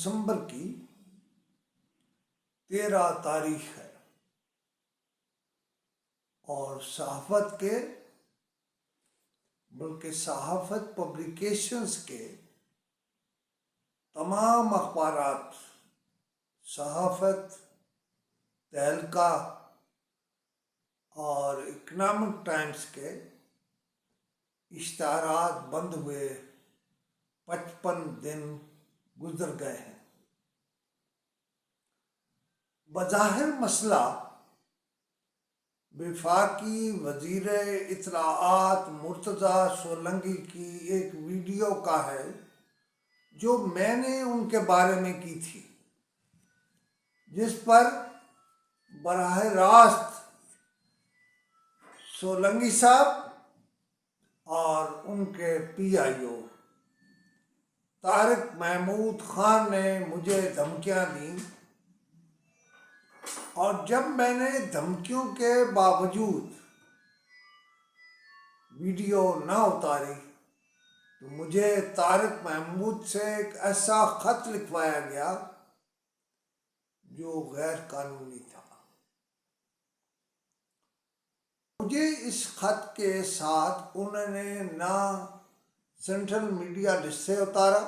दिसंबर की 13 तारीख है और सहाफ़त पब्लिकेशंस के तमाम अखबारात, सहाफ़त, तहलका और इकनॉमिक टाइम्स के इश्तहारात बंद हुए 55 दिन गुजर गए हैं। बज़ाहिर मसला वफाकी वज़ीर इत्तलाआत मुर्तज़ा सोलंकी की एक वीडियो का है जो मैंने उनके बारे में की थी, जिस पर बराह रास्त सोलंकी साहब और उनके PIO तारिक महमूद खान ने मुझे धमकियां दी, और जब मैंने धमकियों के बावजूद वीडियो न उतारी तो मुझे तारिक महमूद से एक ऐसा खत लिखवाया गया जो गैर कानूनी था। मुझे इस खत के साथ उन्होंने ना सेंट्रल मीडिया लिस्ट से उतारा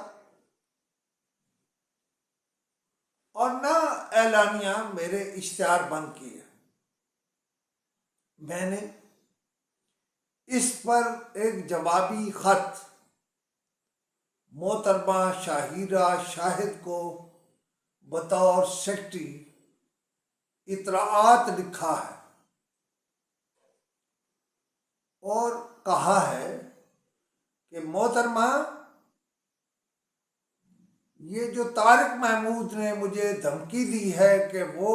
और ना एलानिया मेरे इश्तिहार बंद किए। मैंने इस पर एक जवाबी खत मोहतरमा शाहिरा शाहिद को बतौर सेक्रेटरी इत्तलाआत लिखा है और कहा है कि मोहतरमा, ये जो तारिक महमूद ने मुझे धमकी दी है कि वो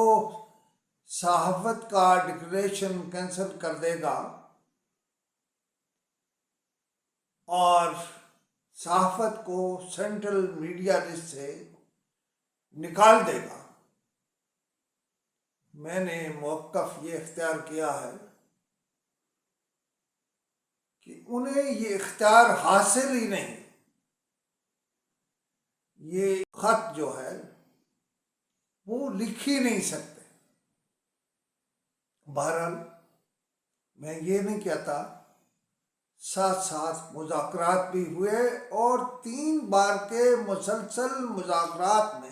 सहाफ़त का डिक्लेरेशन कैंसिल कर देगा और सहाफ़त को सेंट्रल मीडिया लिस्ट से निकाल देगा, मैंने मौक़िफ़ ये इख्तियार किया है कि उन्हें ये इख्तियार हासिल ही नहीं। ये खत जो है वो लिख ही नहीं सकते। बहरहाल मैं ये नहीं कहता, साथ साथ मुज़ाकरात भी हुए और 3 बार के मुसलसल मुज़ाकरात में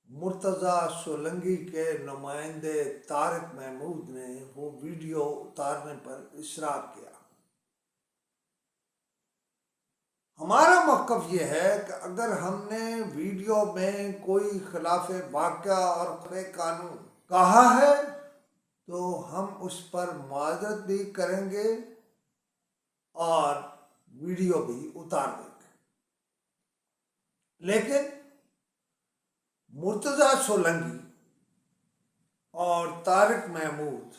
मुर्तज़ा सोलंकी के नुमाइंदे तारिक महमूद ने वो वीडियो उतारने पर इसरार किया। हमारा मौक़िफ़ ये है कि अगर हमने वीडियो में कोई खिलाफ वाक़या और कानून कहा है तो हम उस पर मुआज़रत भी करेंगे और वीडियो भी उतार देंगे। लेकिन मुर्तज़ा सोलंकी और तारिक महमूद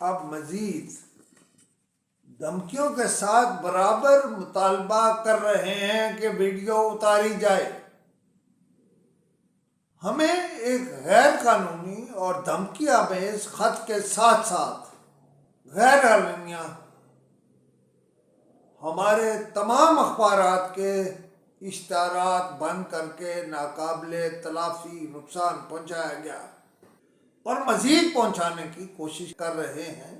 अब मज़ीद धमकियों के साथ बराबर मुतालबा कर रहे हैं कि वीडियो उतारी जाए। हमें एक गैर कानूनी और धमकी आमेज़ खत के साथ साथ गैर आलमिया हमारे तमाम अखबारात के इश्तहारात बंद करके नाकाबिले तलाफ़ी नुकसान पहुँचाया गया और मज़ीद पहुँचाने की कोशिश कर रहे हैं।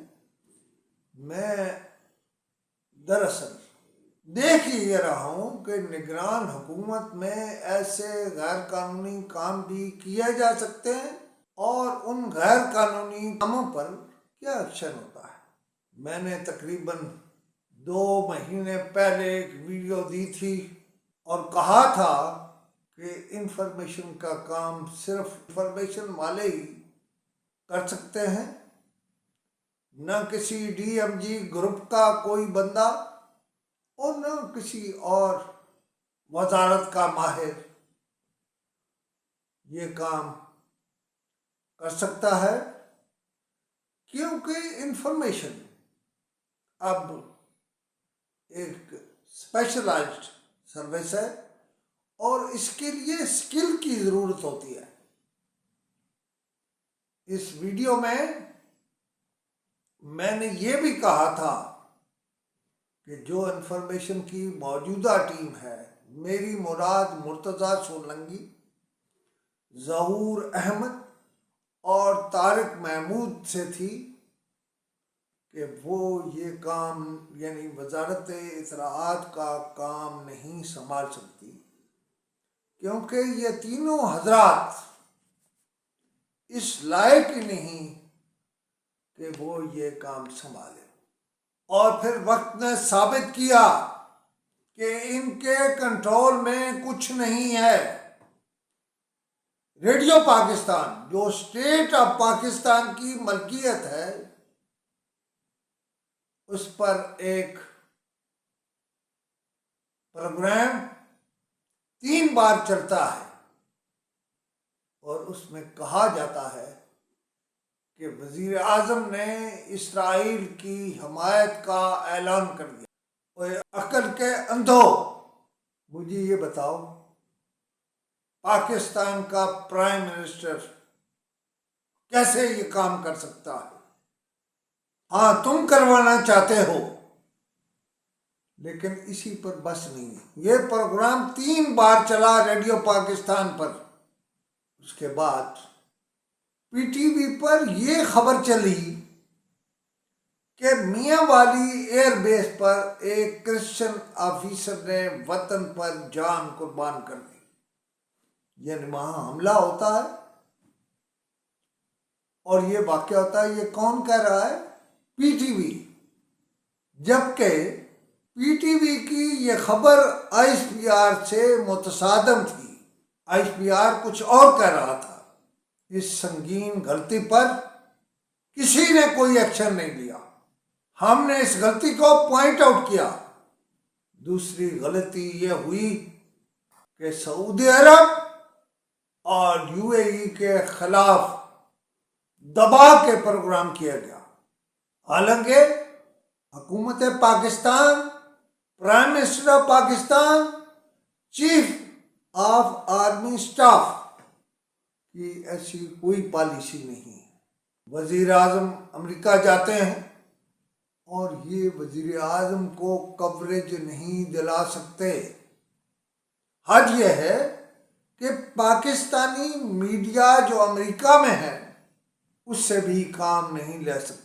मैं दरअसल देख ही रहा हूँ कि निगरान हुकूमत में ऐसे गैर कानूनी काम भी किए जा सकते हैं और उन गैर कानूनी कामों पर क्या एक्शन होता है। मैंने तकरीबन 2 महीने पहले एक वीडियो दी थी और कहा था कि इंफॉर्मेशन का काम सिर्फ इंफॉर्मेशन वाले ही कर सकते हैं, न किसी DMG ग्रुप का कोई बंदा और न किसी और वजारत का माहिर ये काम कर सकता है, क्योंकि इंफॉर्मेशन अब एक स्पेशलाइज्ड सर्विस है और इसके लिए स्किल की ज़रूरत होती है। इस वीडियो में मैंने ये भी कहा था कि जो इंफॉर्मेशन की मौजूदा टीम है میری مراد مرتضیٰ سولنگی، ظہور احمد اور طارق محمود سے تھی کہ وہ یہ کام یعنی وزارت اطلاعات کا کام نہیں سنبھال سکتی، کیونکہ یہ تینوں حضرات اس لائق ہی نہیں کہ وہ یہ کام سنبھالے۔ اور پھر وقت نے ثابت کیا کہ ان کے کنٹرول میں کچھ نہیں ہے۔ ریڈیو پاکستان جو اسٹیٹ آف پاکستان کی ملکیت ہے، اس پر ایک پروگرام 3 بار چلتا ہے اور اس میں کہا جاتا ہے کہ وزیر اعظم نے اسرائیل کی حمایت کا اعلان کر دیا۔ اور عقل کے اندھو، مجھے یہ بتاؤ، پاکستان کا پرائم منسٹر کیسے یہ کام کر سکتا ہے؟ ہاں تم کروانا چاہتے ہو، لیکن اسی پر بس نہیں ہے۔ یہ پروگرام 3 بار چلا ریڈیو پاکستان پر۔ اس کے بعد پی ٹی وی پر یہ خبر چلی کہ میاں والی ایئر بیس پر ایک کرسچن آفیسر نے وطن پر جان قربان کر دی، یعنی وہاں حملہ ہوتا ہے اور یہ واقعہ ہوتا ہے۔ یہ کون کہہ رہا ہے؟ پی ٹی وی، جبکہ پی ٹی وی کی یہ خبر آئی ایس پی آر سے متصادم تھی۔ آئی ایس پی آر کچھ اور کہہ رہا تھا۔ اس سنگین غلطی پر کسی نے کوئی ایکشن نہیں لیا۔ ہم نے اس غلطی کو پوائنٹ آؤٹ کیا۔ دوسری غلطی یہ ہوئی کہ سعودی عرب اور یو اے ای کے خلاف دبا کے پروگرام کیا گیا، حالانکہ حکومت Pakistan, prime minister of Pakistan, chief of army staff کی ایسی کوئی پالیسی نہیں ہے۔ وزیر اعظم امریکہ جاتے ہیں اور یہ وزیر اعظم کو کوریج نہیں دلا سکتے۔ حد یہ ہے کہ پاکستانی میڈیا جو امریکہ میں ہے اس سے بھی کام نہیں لے سکتے۔